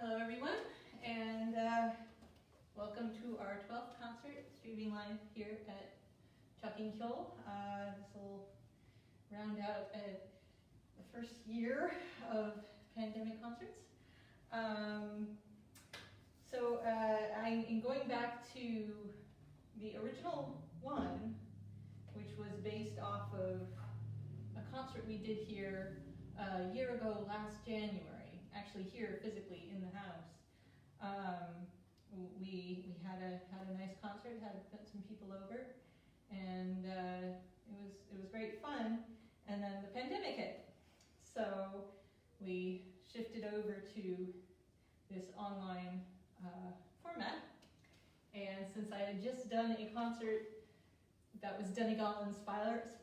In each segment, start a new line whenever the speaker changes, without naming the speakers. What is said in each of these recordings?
Hello everyone, and welcome to our 12th concert, streaming live here at Teachín Ceoil. This will round out the first year of pandemic concerts. I'm going back to the original one, which was based off of a concert we did here a year ago last January, actually here physically in the house. We had a nice concert, had some people over, and it was great fun. And then the pandemic hit, so we shifted over to this online format. And since I had just done a concert that was Donegal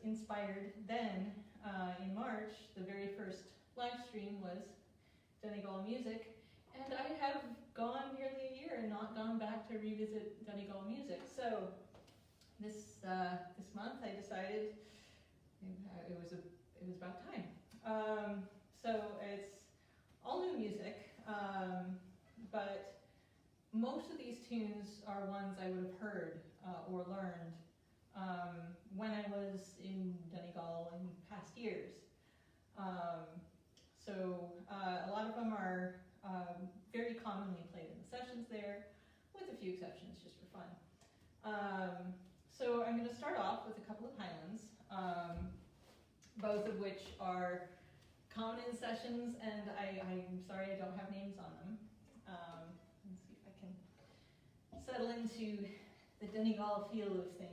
inspired then, in March, the very first live stream was Donegal music, and I have gone nearly a year and not gone back to revisit Donegal music. So this month I decided it was about time. So it's all new music, but most of these tunes are ones I would have heard or learned when I was in Donegal in past years. A lot of them are very commonly played in the sessions there, with a few exceptions just for fun. So I'm going to start off with a couple of Highlands, both of which are common in sessions, and I'm sorry I don't have names on them. Let's see if I can settle into the Donegal feel of things.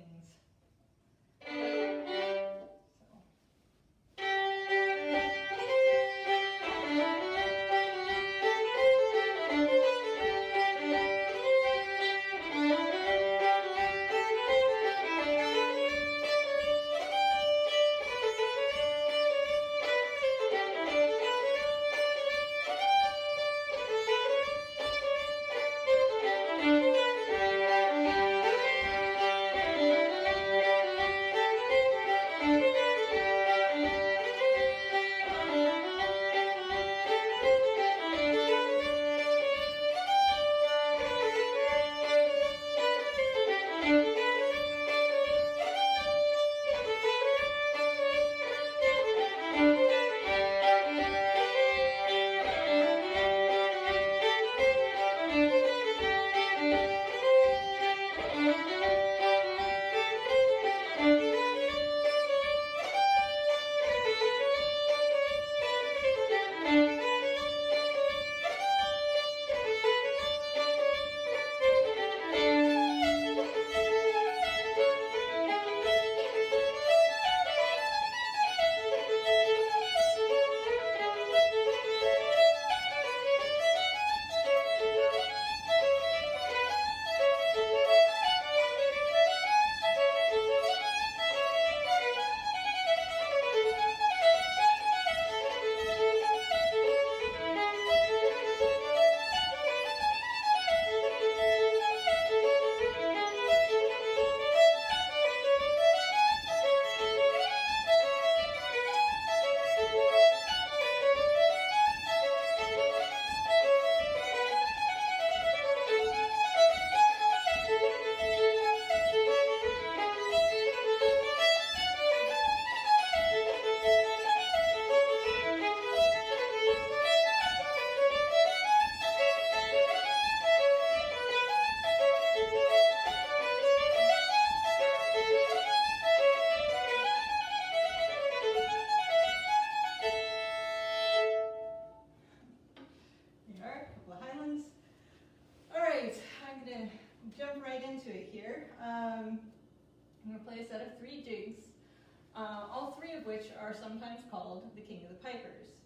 Are sometimes called the King of the Pipers.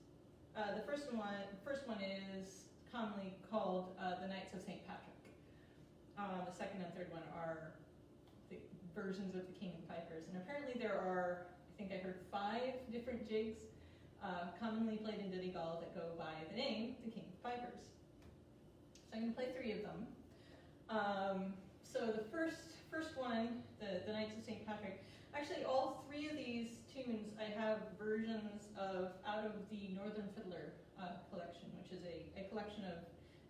The first one is commonly called the Knights of St. Patrick. The second and third one are the versions of the King of the Pipers. And apparently there are, I think I heard 5 different jigs commonly played in Donegal that go by the name the King of the Pipers. So I'm going to play 3 of them. So the first one, the Knights of St. Patrick, actually all 3 of these tunes I have versions of out of the Northern Fiddler collection, which is a collection of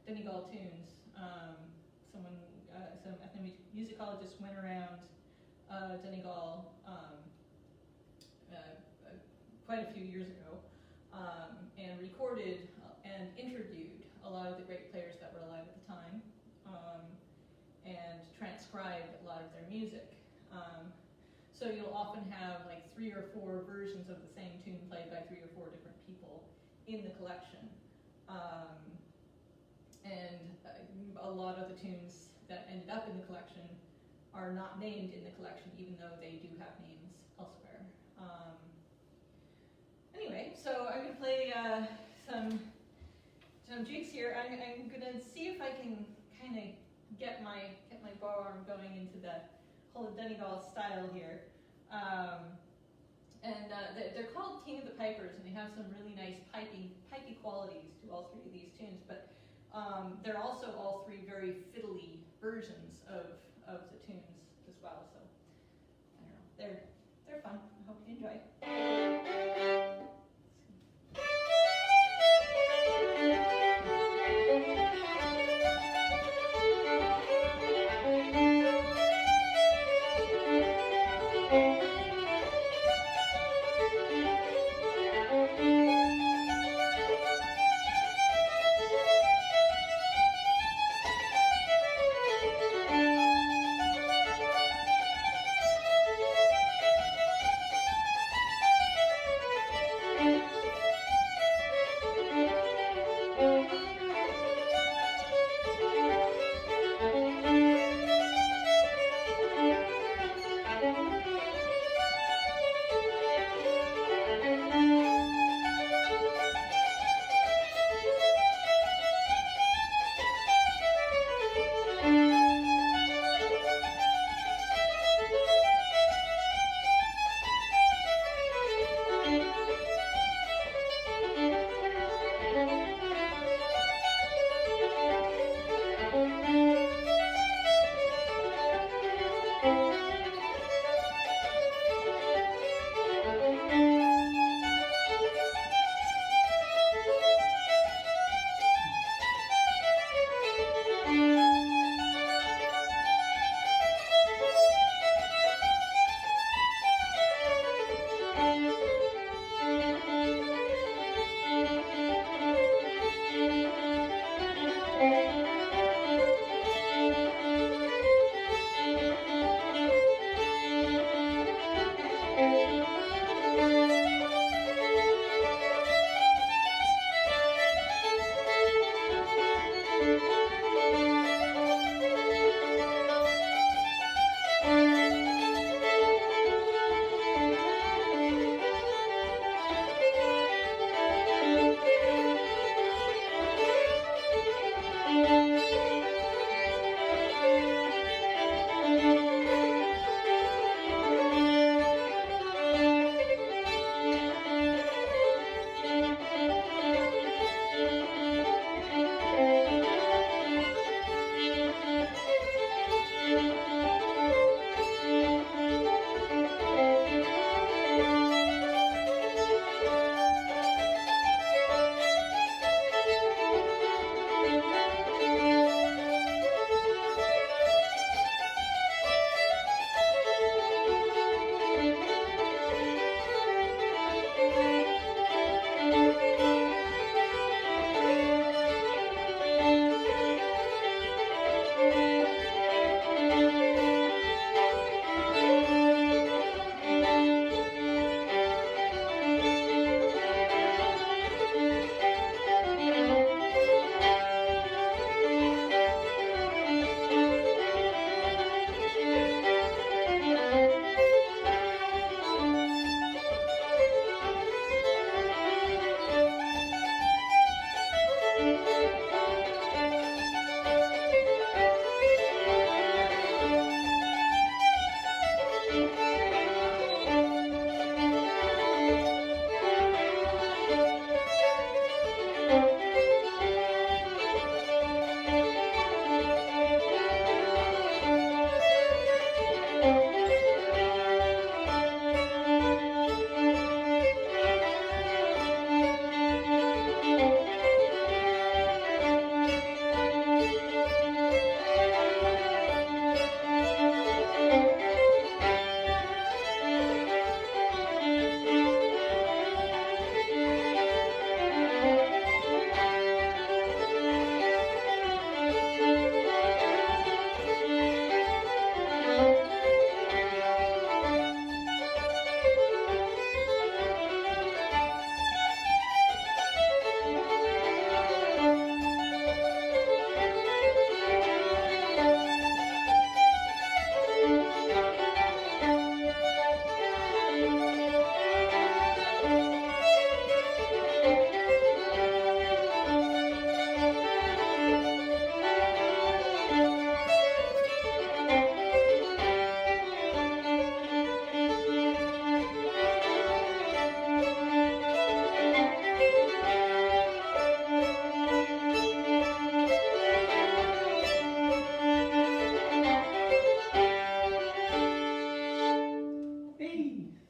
Donegal tunes. Some ethnomusicologists went around Donegal quite a few years ago and recorded and interviewed a lot of the great players that were alive at the time and transcribed a lot of their music. So you'll often have like 3 or 4 versions of the same tune played by 3 or 4 different people in the collection. And a lot of the tunes that ended up in the collection are not named in the collection, even though they do have names elsewhere. Anyway, so I'm going to play some jigs here. I'm going to see if I can kind of get my bow arm going into the whole Donegal style here. They're called King of the Pipers, and they have some really nice pipey qualities to all 3 of these tunes, but they're also all 3 very fiddly versions of the tunes as well. So I don't know, they're fun. I hope you enjoy.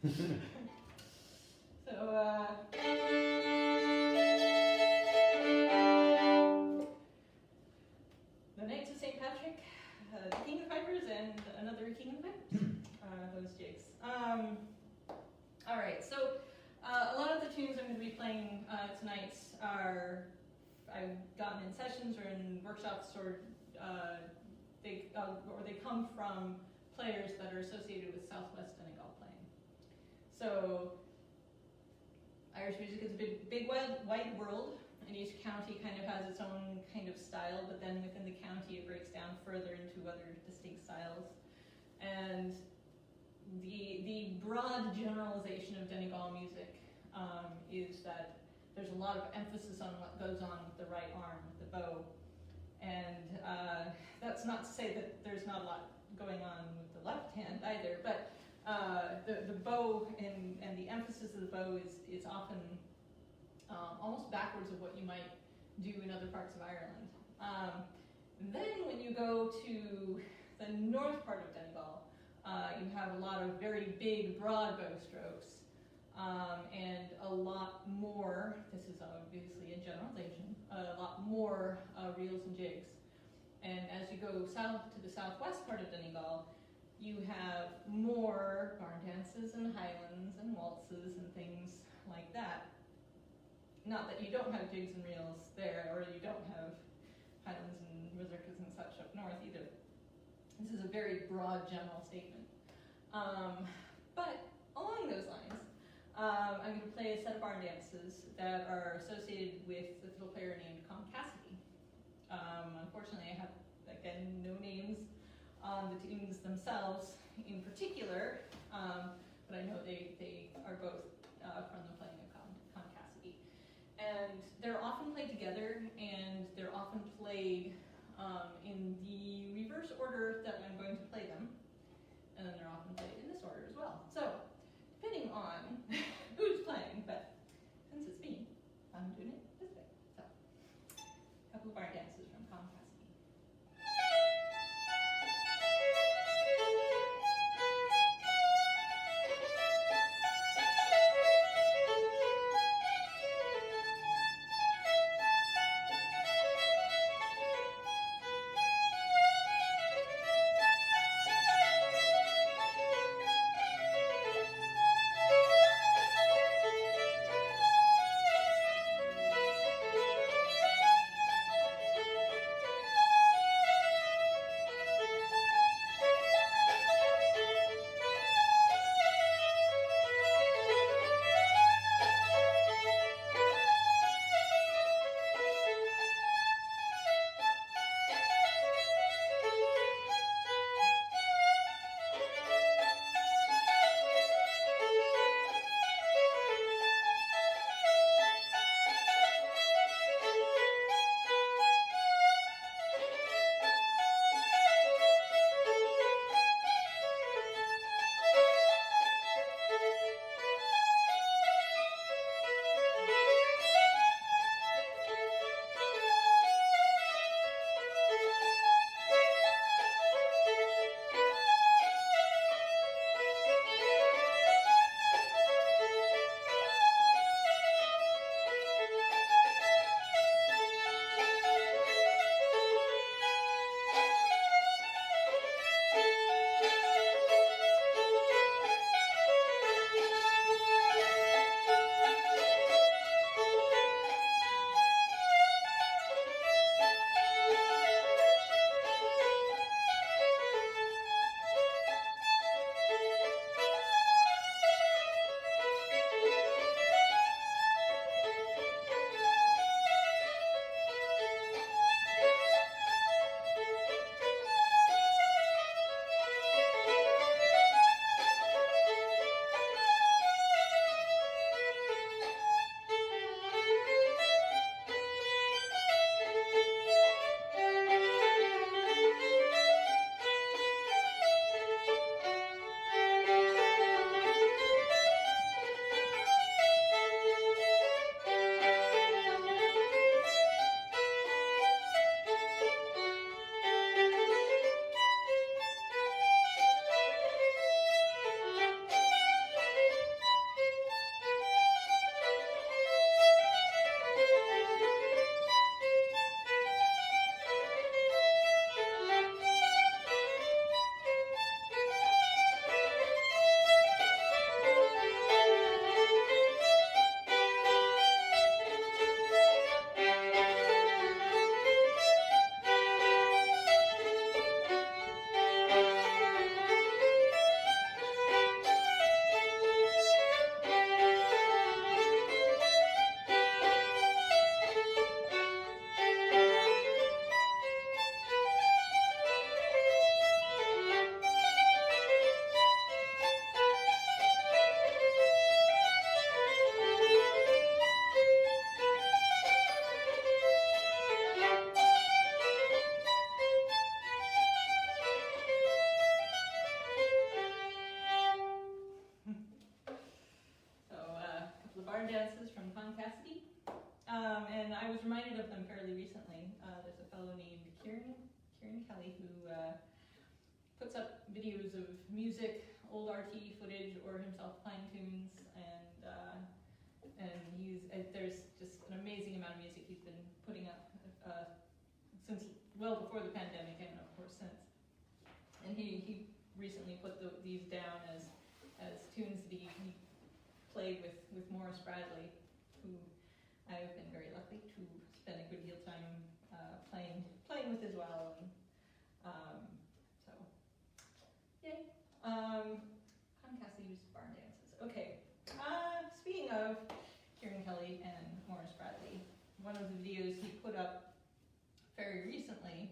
So, the Knights of St. Patrick, the King of Pipers, and another King of Pipers. Those jigs. Alright, so a lot of the tunes I'm going to be playing tonight are I've gotten in sessions or in workshops, or they come from players that are associated with Southwest Donegal playing. So Irish music is a big wide world, and each county kind of has its own kind of style, but then within the county it breaks down further into other distinct styles. And the broad generalization of Donegal music is that there's a lot of emphasis on what goes on with the right arm, with the bow. And that's not to say that there's not a lot going on with the left hand either, but the bow and the emphasis of the bow is often almost backwards of what you might do in other parts of Ireland. Then when you go to the north part of Donegal, you have a lot of very big, broad bow strokes, and a lot more, this is obviously a generalization, a lot more reels and jigs. And as you go south to the southwest part of Donegal, you have more Barndances and Highlands and waltzes and things like that. Not that you don't have jigs and reels there, or you don't have Highlands and mazurkas and such up north either. This is a very broad general statement. But along those lines, I'm going to play a set of Barndances that are associated with the fiddle player named Cassidy. Unfortunately, I have, again, no names on the tunes themselves in particular, but I know they are both from the playing of Cassidy. And they're often played together, and they're often played in the reverse order that I'm going to play them, and then they're often played in this order as well. So, depending on who's playing, but since it's me, I'm doing it this way. So, a couple of Barndances from Cassidy. Barndances from Cassidy. And I was reminded of them fairly recently. There's a fellow named Kieran Kelly who puts up videos of music, old RT footage, or himself playing tunes, and there's just an amazing amount of music he's been putting up since well before the pandemic, and of course since. And he recently put these down as tunes that he played with Maurice Bradley, who I've been very lucky to spend a good deal of time playing with as well. And so, yay. Cassidy's Barndances. Okay. Speaking of Kieran Kelly and Maurice Bradley, one of the videos he put up fairly recently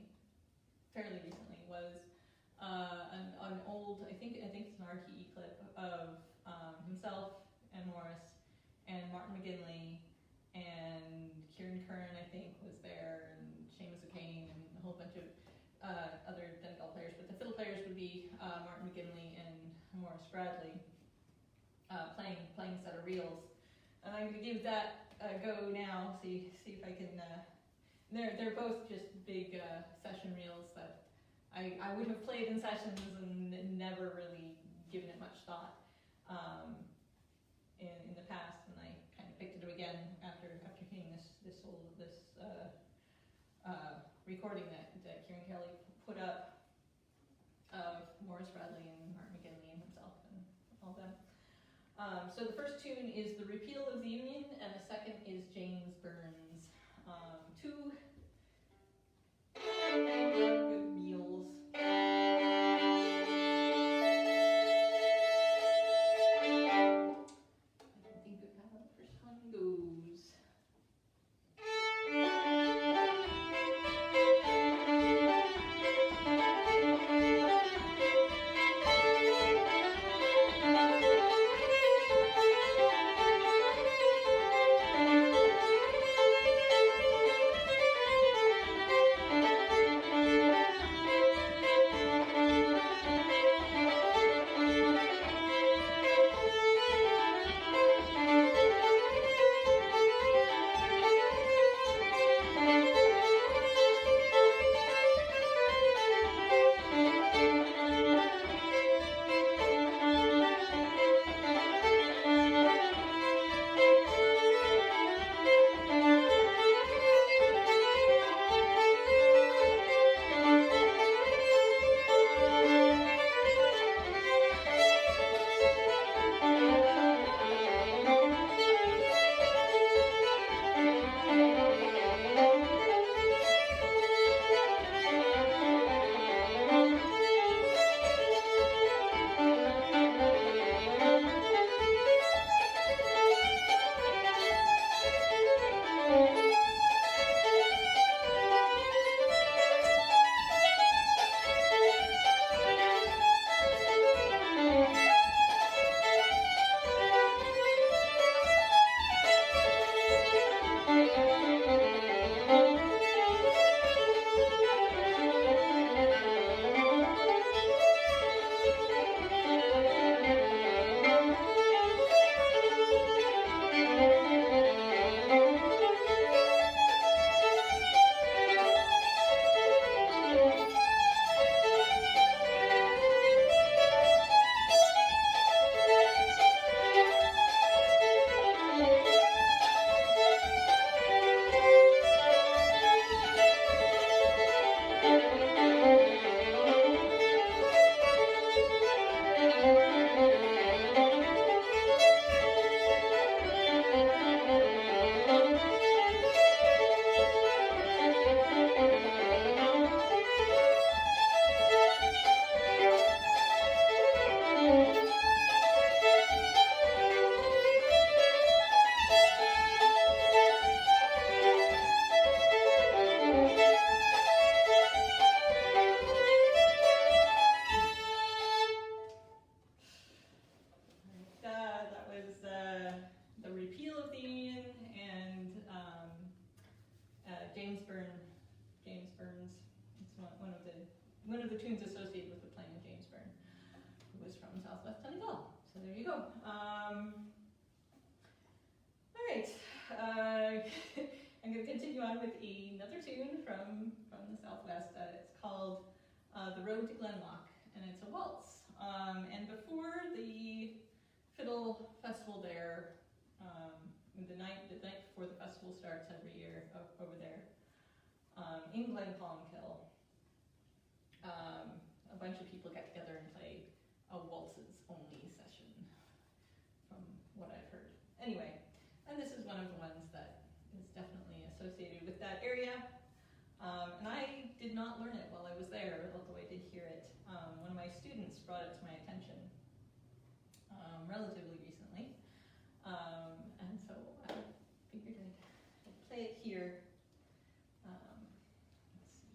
was an old, I think it's an RTE clip of himself and Maurice and Martin McGinley and Kieran Curran, I think, was there, and Seamus O'Kane and a whole bunch of other Donegal players, but the fiddle players would be Martin McGinley and Maurice Bradley playing a set of reels. And I'm going to give that a go now, see if I can. They're both just big session reels that I would have played in sessions and never really given it much thought in the past, and I kind of picked it up again after hearing this recording that Kieran Kelly put up of Maurice Bradley and Martin McGinley and himself and all them. So the first tune is the Repeal of the Union, and the second is James Byrne's two good reels. I think good how the first one goes. one of the tunes associated with the playing of James Byrne, who was from southwest Donegal. So there you go. I'm going to continue on with another tune from the southwest. It's called The Road to Glen, and it's a waltz. And before the fiddle festival there, the night before the festival starts every year over there, in Glen, a bunch of people get together and play a waltzes only session, from what I've heard. Anyway, and this is one of the ones that is definitely associated with that area. And I did not learn it while I was there, although I did hear it. One of my students brought it to my attention relatively recently. And so I figured I'd play it here. Let's see.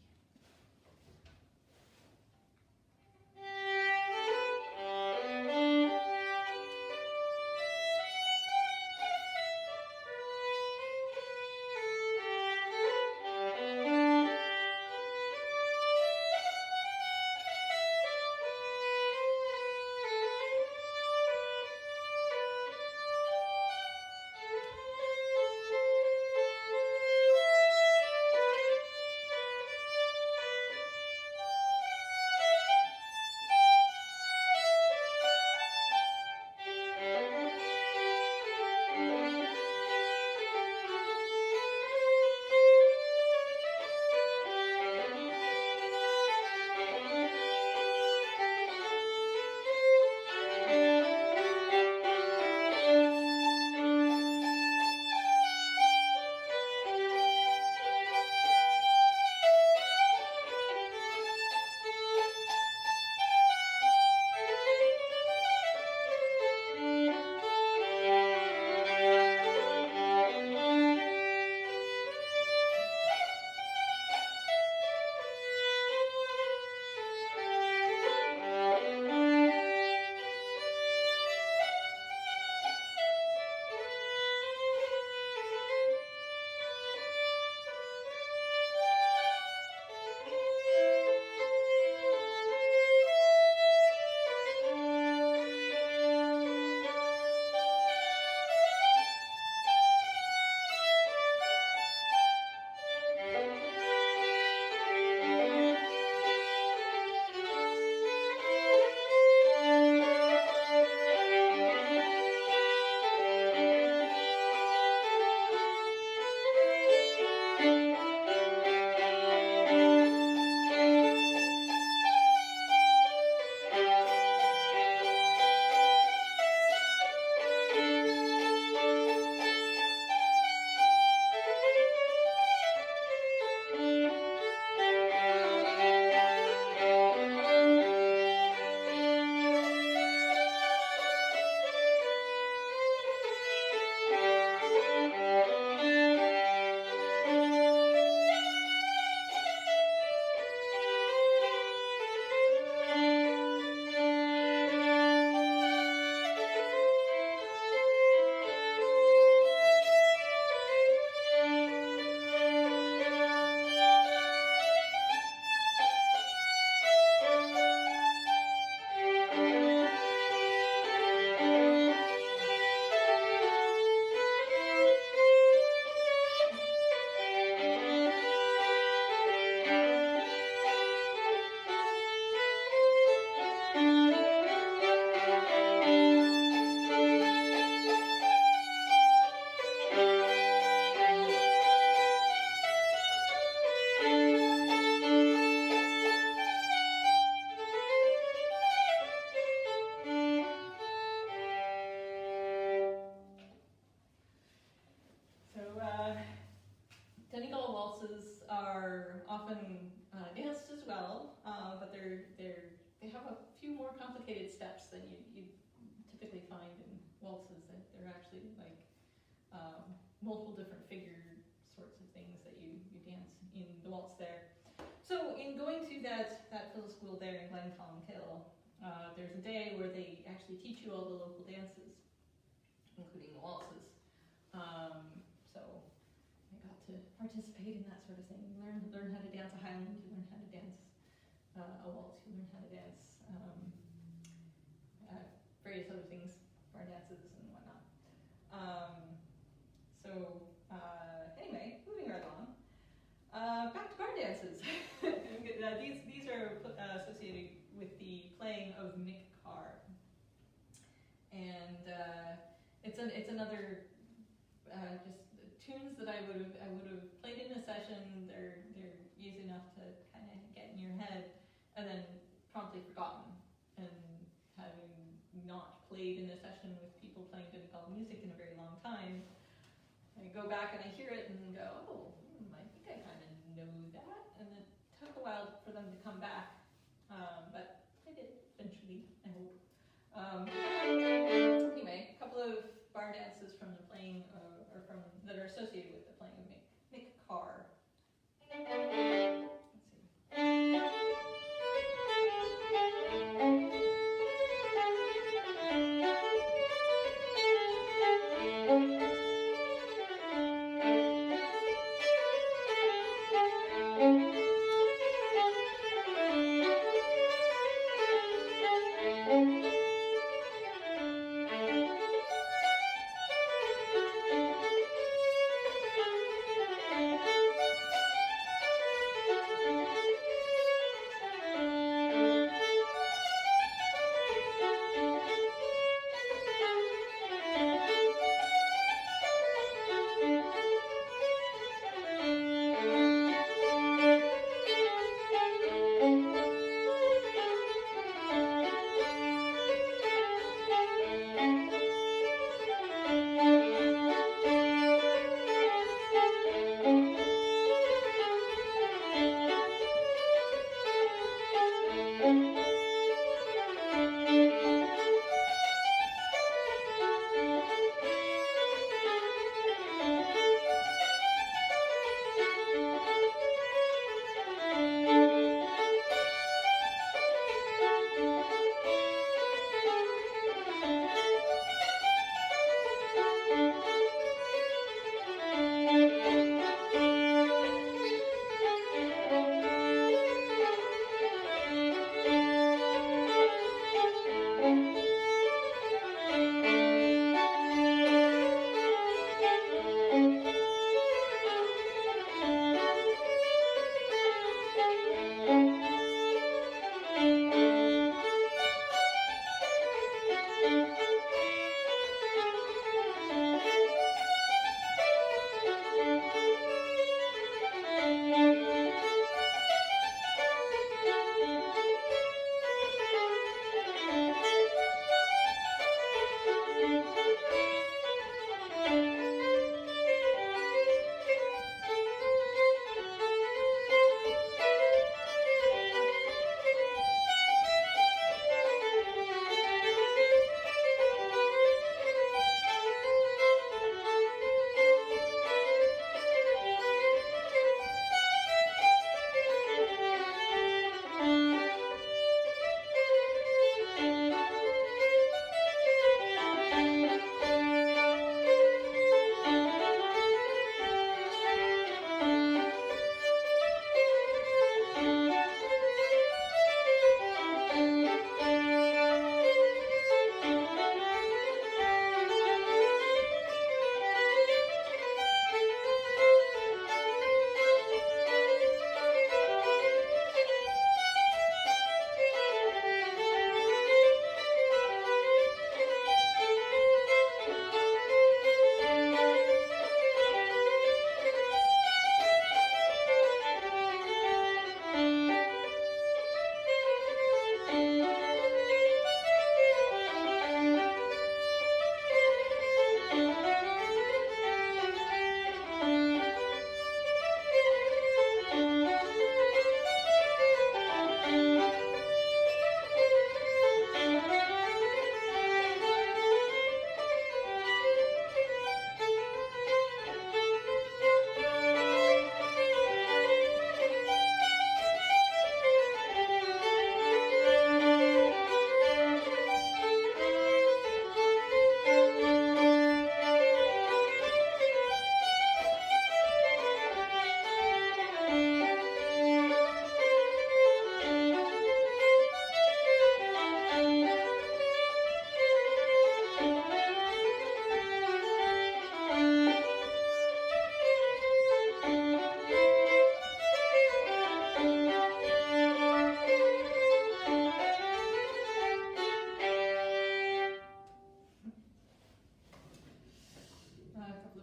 Donegal waltzes are often danced as well, but they have a few more complicated steps than you typically find in waltzes. That they're actually like multiple different figure sorts of things that you dance in the waltz there. So in going to that fiddle school there in Glen, there's a day where they actually teach you all the local dances, including the waltzes. So I got to participate in that sort of thing. You learn how to dance a Highland, you learn how to dance a waltz, you learn how to dance various other things, Barndances and whatnot. So it's another just tunes that I would have played in a session. They're easy enough to kind of get in your head, and then promptly forgotten. And having not played in a session with people playing Donegal music in a very long time, I go back and I hear it and go, oh, I think I kind of know that. And it took a while for them to come back, but they did eventually, I hope. Anyway, a couple of bar dances from the playing, or from that are associated with the playing of Mick Carr. Let's see.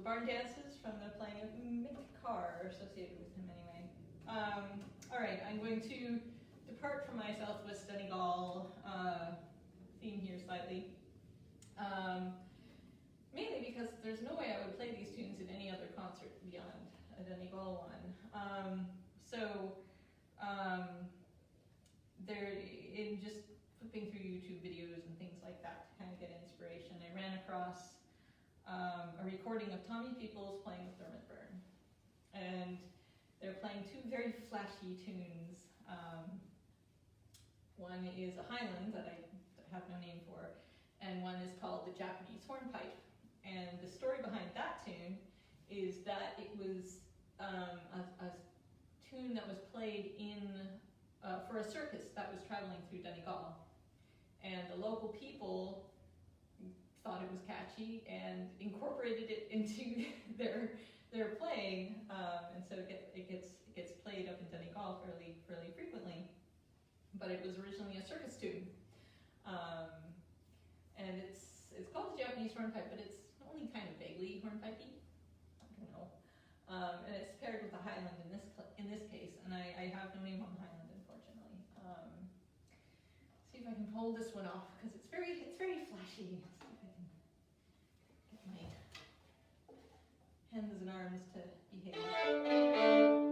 Barndances from the playing of Mick Carr, associated with him anyway. Alright, I'm going to depart from my Southwest Donegal theme here slightly. Mainly because there's no way I would play these tunes in any other concert beyond a Donegal one. They're in just flipping through YouTube videos and things like that to kind of get inspiration. I ran across a recording of Tommy Peoples playing with Byrne. And they're playing two very flashy tunes. One is a Highland that I have no name for, and one is called the Japanese Hornpipe. And the story behind that tune is that it was a tune that was played for a circus that was traveling through Donegal. And the local people thought it was catchy and incorporated it into their playing, and so it gets played up in Donegal fairly frequently. But it was originally a circus tune, and it's called the Japanese Hornpipe, but it's only kind of vaguely hornpipey. I don't know. And it's paired with the Highland in this case, and I have no name on the Highland, unfortunately. See if I can pull this one off because it's very flashy. See if I can get my hands and arms to behave.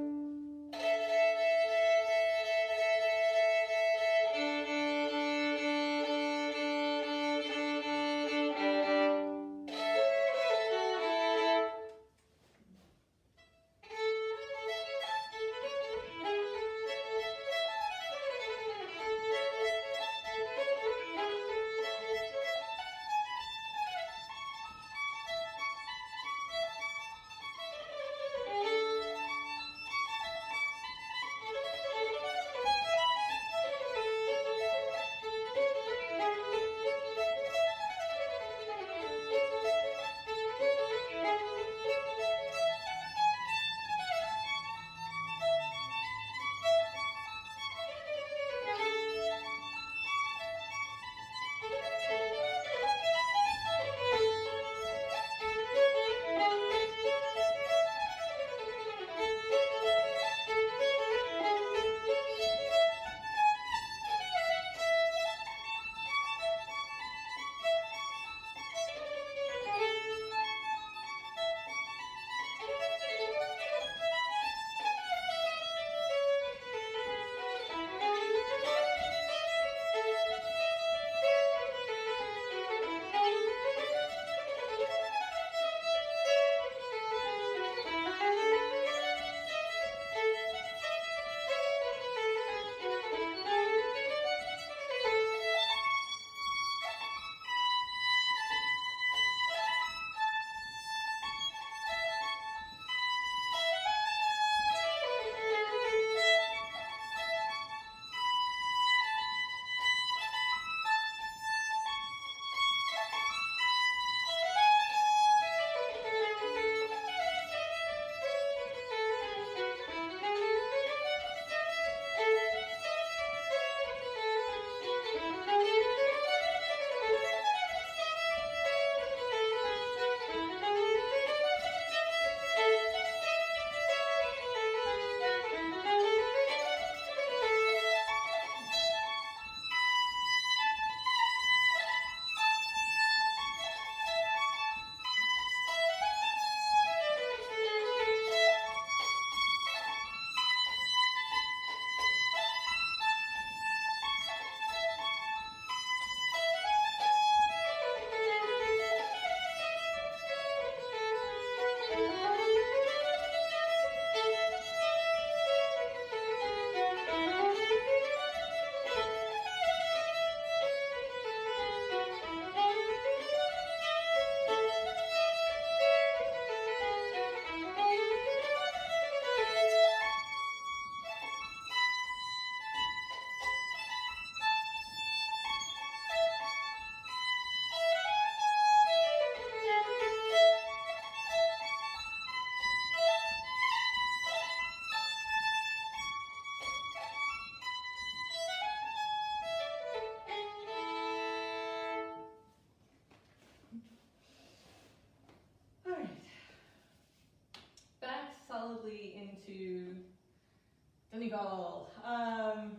Donegal. I'm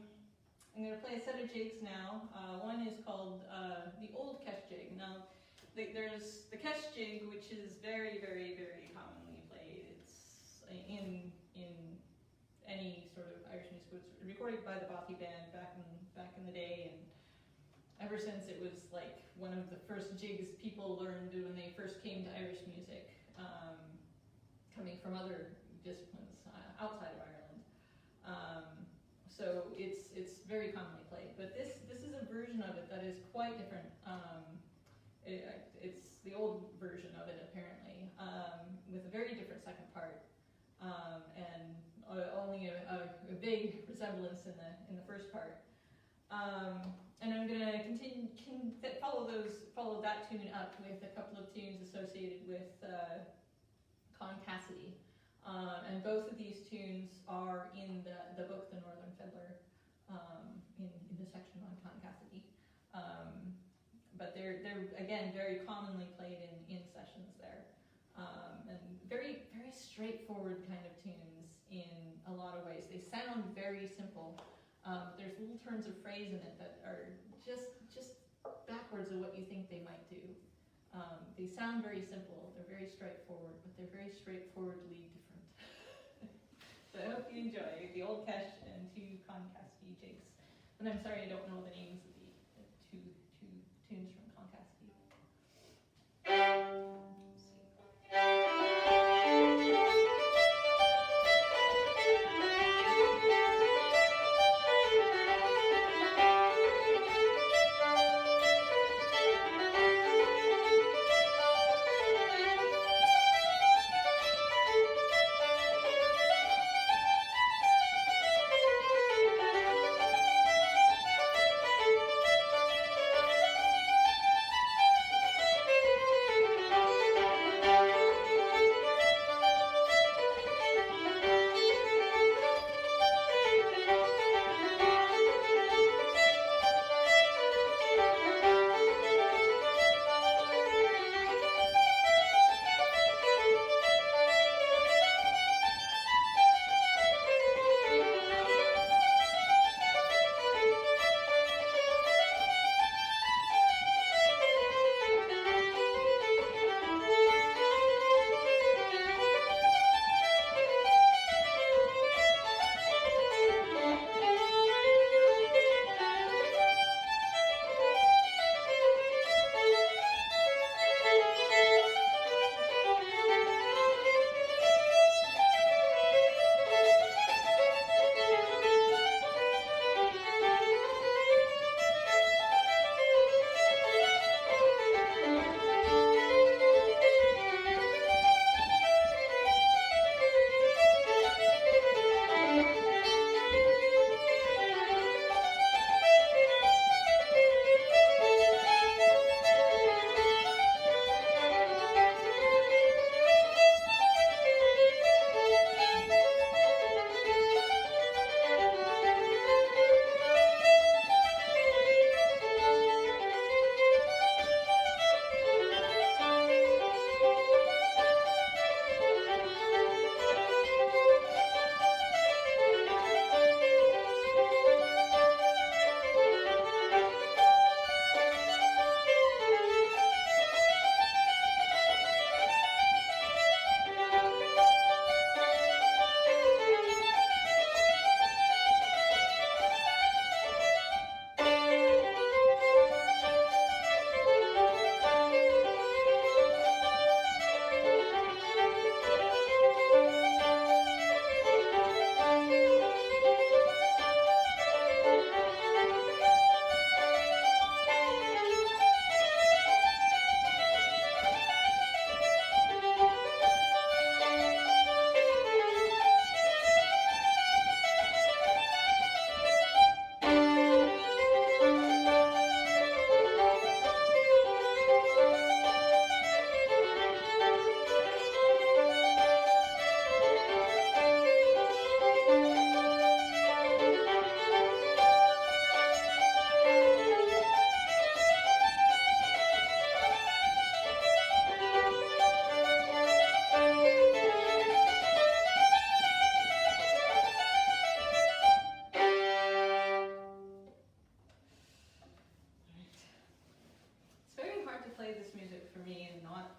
going to play a set of jigs now. One is called the Old Kesh jig. Now, there's the Kesh jig, which is very, very, very commonly played. It's in any sort of Irish music. It was recorded by the Bagpipe band back in the day, and ever since it was like one of the first jigs people learned when they first came to Irish music, coming from other disciplines outside of Ireland. So it's very commonly played, but this is a version of it that is quite different. It's the old version of it apparently, with a very different second part, and only a big resemblance in the first part. And I'm going to continue follow that tune up with a couple of tunes associated with Cassidy. And both of these tunes are in the book The Northern Fiddler, in the section on Cassidy. But they're again very commonly played in sessions there, and very, very straightforward kind of tunes in a lot of ways. They sound very simple. There's little turns of phrase in it that are just backwards of what you think they might do. They sound very simple. They're very straightforward, but they're very straightforwardly different. So I hope you enjoy the Old Kesh and two Cassidy jigs. And I'm sorry I don't know the names of the two tunes from Cassidy.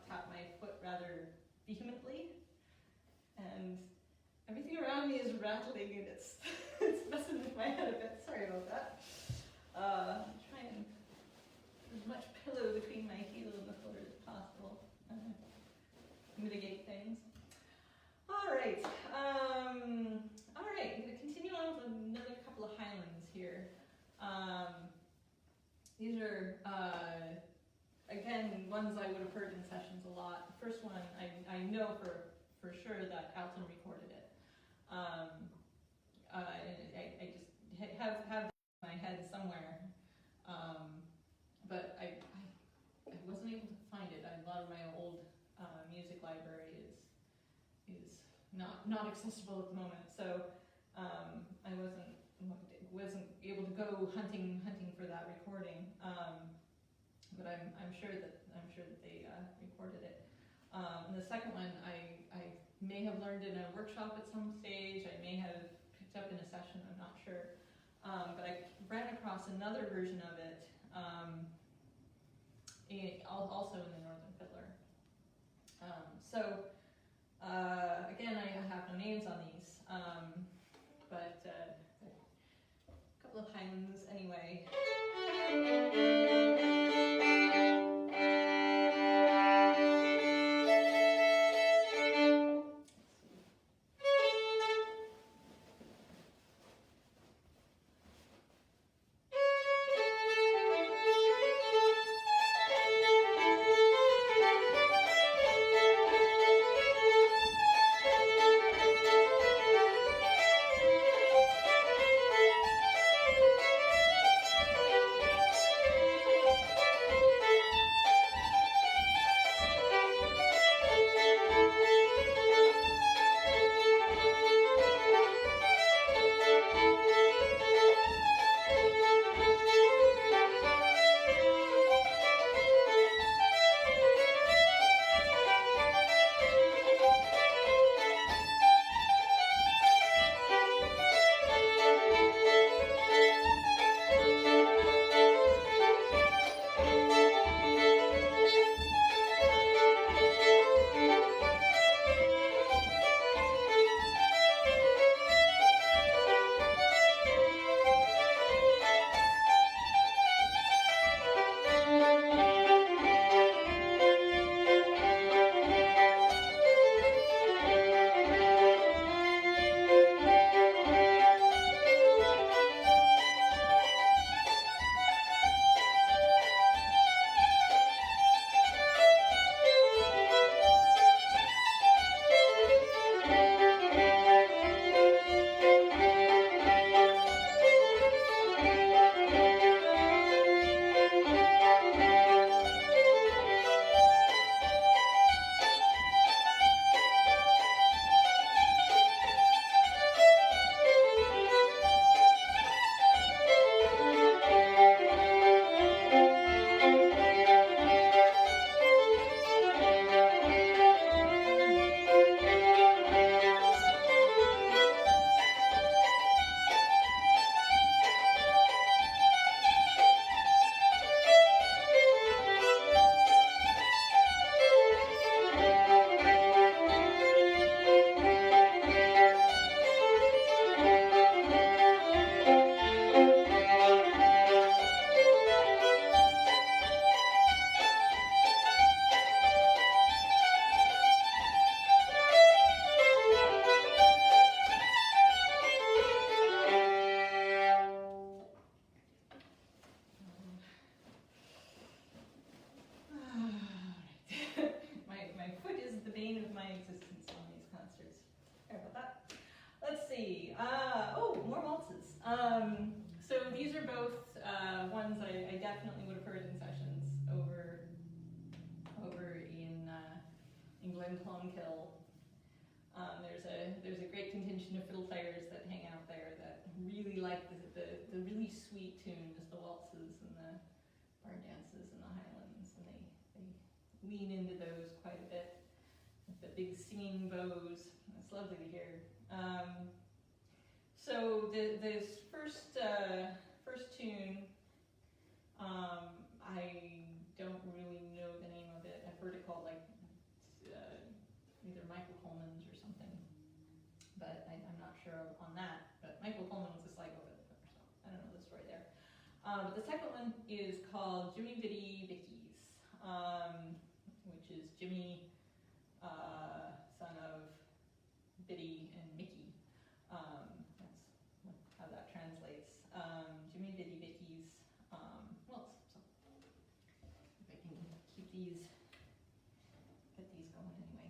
tap my foot rather vehemently, and everything around me is rattling, and it's it's messing with my head a bit. Sorry about that. Try and put as much pillow between my heel and the floor as possible. Mitigate things. All right. All right. I'm going to continue on with another couple of Highlands here. These are again ones I would have heard in sessions a lot. The first one I know for sure that Alton recorded it. I just have in my head somewhere, but I wasn't able to find it. A lot of my old music library is not accessible at the moment, so I wasn't able to go hunting for that recording. But I'm sure that they recorded it. And the second one I may have learned in a workshop at some stage. I may have picked up in a session. I'm not sure. But I ran across another version of it, also in the Northern Fiddler. Again, I have no names on these, but a couple of Highlands anyway. So these are both ones I definitely would have heard in sessions over in Glen, Clonmel. There's a great contingent of fiddle players that hang out there that really like the really sweet tunes, the waltzes and the Barndances and the Highlands, and they lean into those quite a bit with the big singing bows. It's lovely to hear. So this first tune, I don't really know the name of it. I've heard it called like either Michael Coleman's or something, but I'm not sure on that. But Michael Coleman was a Sligo visitor, so I don't know the story there. The second one is called Jimmy Bhidi Vickies, which is Jimmy, son of Bhidi and Mhicki. That's how that translates. Jimmy Bhidi Vickies. Well, so if I can keep these, get these going anyway.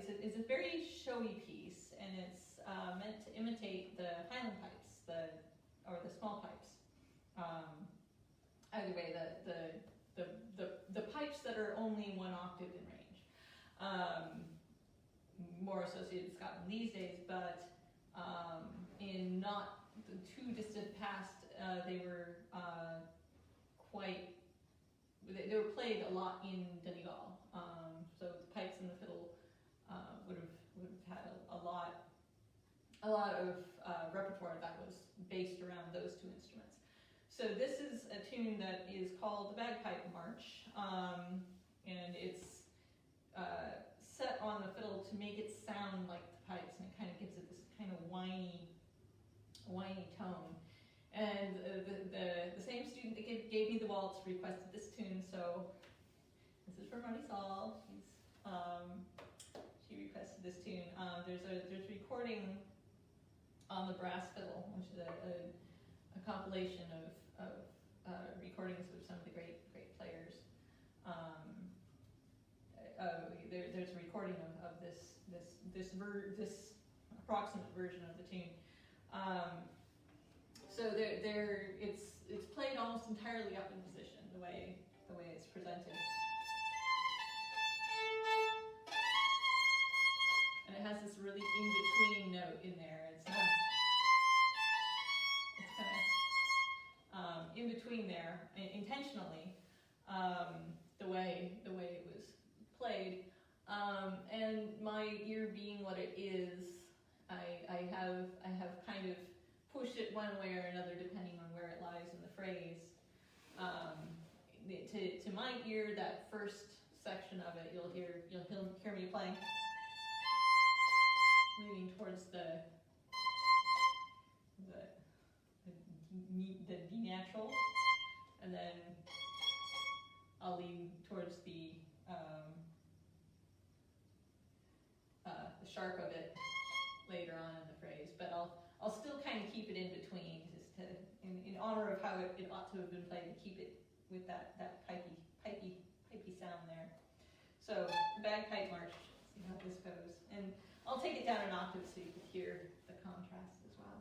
it's a very showy piece, and it's meant to imitate the Highland pipes, or the small pipes. Either way, the pipes that are only 1 octave in range. More associated with Scotland these days, but in not the too distant past, they were they were played a lot in Donegal. So the pipes and the fiddle would have had a lot of repertoire that was based around those 2 instruments. So this is a tune that is called the Bagpipe March, and it's set on the fiddle to make it sound like the pipes, and it kind of gives it this kind of whiny tone. And the same student that gave me the waltz requested this tune, so this is from Maurice. She requested this tune. There's a recording on the brass fiddle, which is a compilation of recordings of some of the great players. There's a recording of this approximate version of the tune. So it's played almost entirely up in position, the way it's presented. And it has this really in-between note in there. It's kind of in between there, intentionally, the way it was played. And my ear being what it is, I have kind of pushed it one way or another depending on where it lies in the phrase. To my ear, that first section of it, you'll hear me playing, leaning towards the D natural, and then I'll lean towards the sharp of it later on in the phrase, but I'll still kind of keep it in between, just to in honor of how it ought to have been played, to keep it with that pipey sound there. So the Bagpipe March, see how this goes, and I'll take it down an octave so you can hear the contrast as well.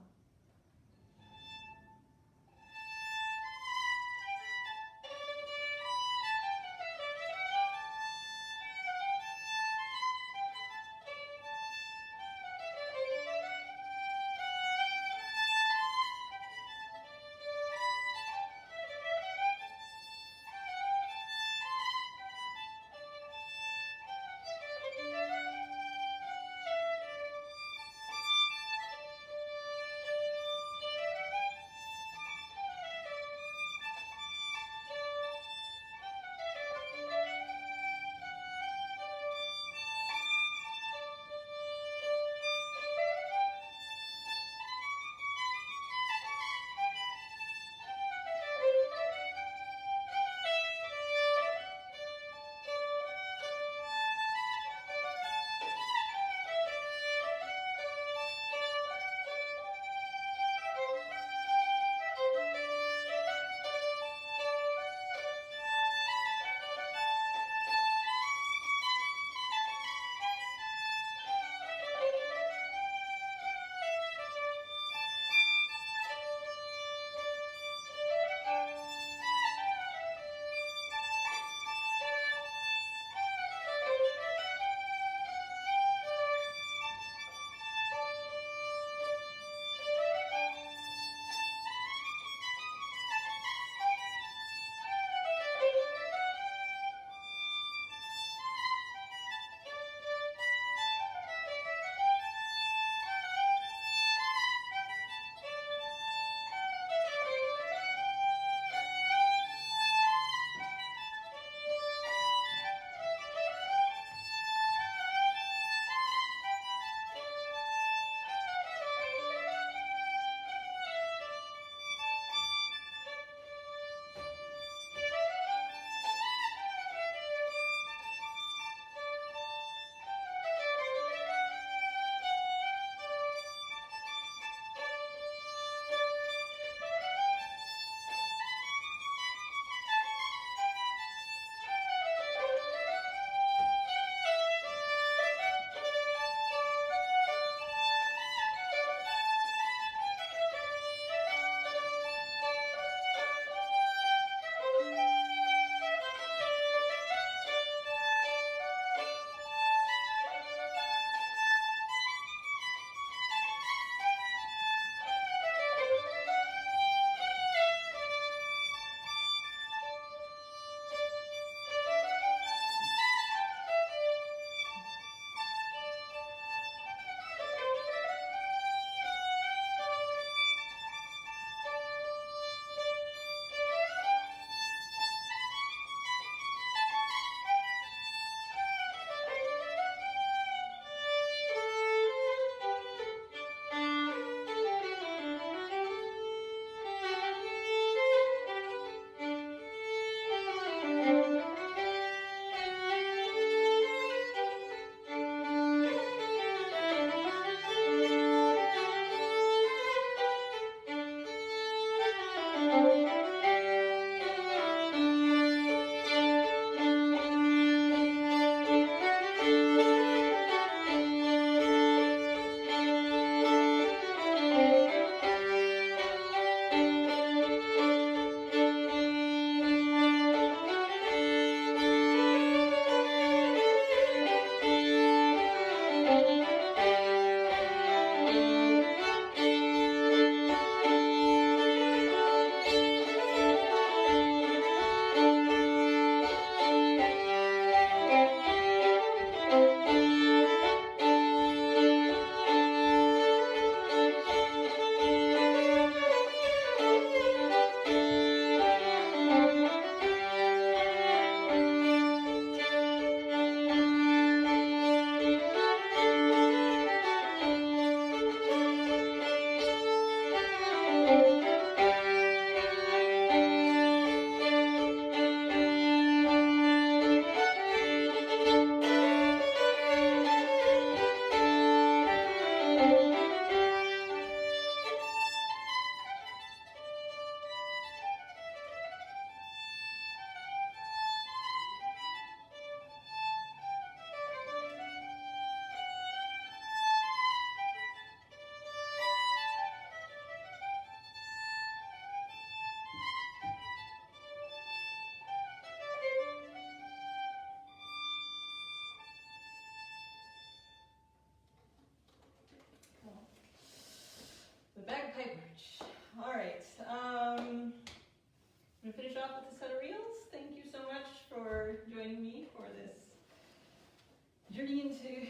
into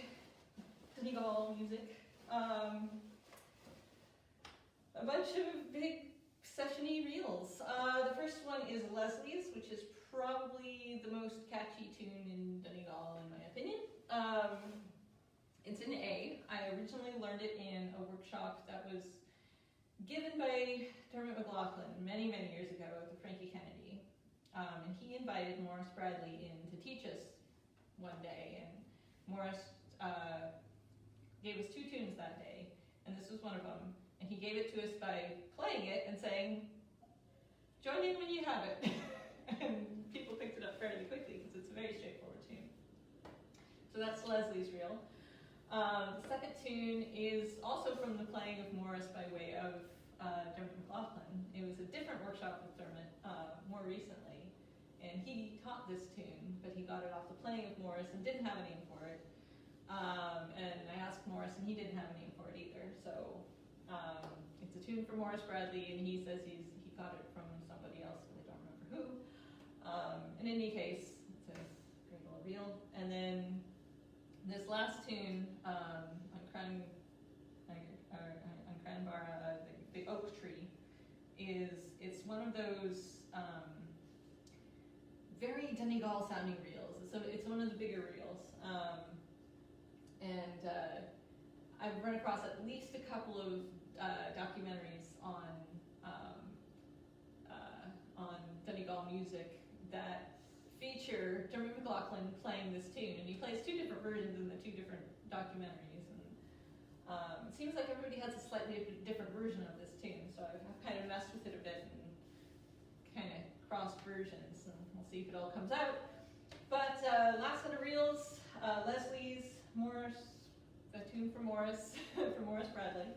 Donegal music. A bunch of big session-y reels. The first one is Leslie's, which is probably the most catchy tune in Donegal, in my opinion. It's in A. I originally learned it in a workshop that was given by Dermot McLaughlin many, many years ago at the Frankie Kennedy. And he invited Maurice Bradley in to teach us one day, and Maurice gave us 2 tunes that day, and this was one of them. And he gave it to us by playing it and saying, "Join in when you have it." And people picked it up fairly quickly because it's a very straightforward tune. So that's Leslie's reel. The second tune is also from the playing of Maurice by way of Dermot McLaughlin. It was a different workshop with Dermot more recently, and he taught this tune, but he got it off the playing of Maurice and didn't have a name for it. And I asked Maurice, and he didn't have a name for it either. So it's a tune for Maurice Bradley, and he says he got it from somebody else, but I don't remember who. In any case, it's a great little reel. And then this last tune, on Cranbarra, the oak tree, it's one of those very Donegal sounding reels. It's one of the bigger reels. I've run across at least a couple of documentaries on Donegal music that feature Dermot McLaughlin playing this tune, and he plays 2 different versions in the 2 different documentaries. And it seems like everybody has a slightly different version of this tune, so I've kind of messed with it a bit and kind of crossed versions, and we'll see if it all comes out. But last set of reels, Leslie's, Maurice, a tune for Maurice, for Maurice Bradley,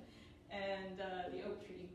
and the oak tree.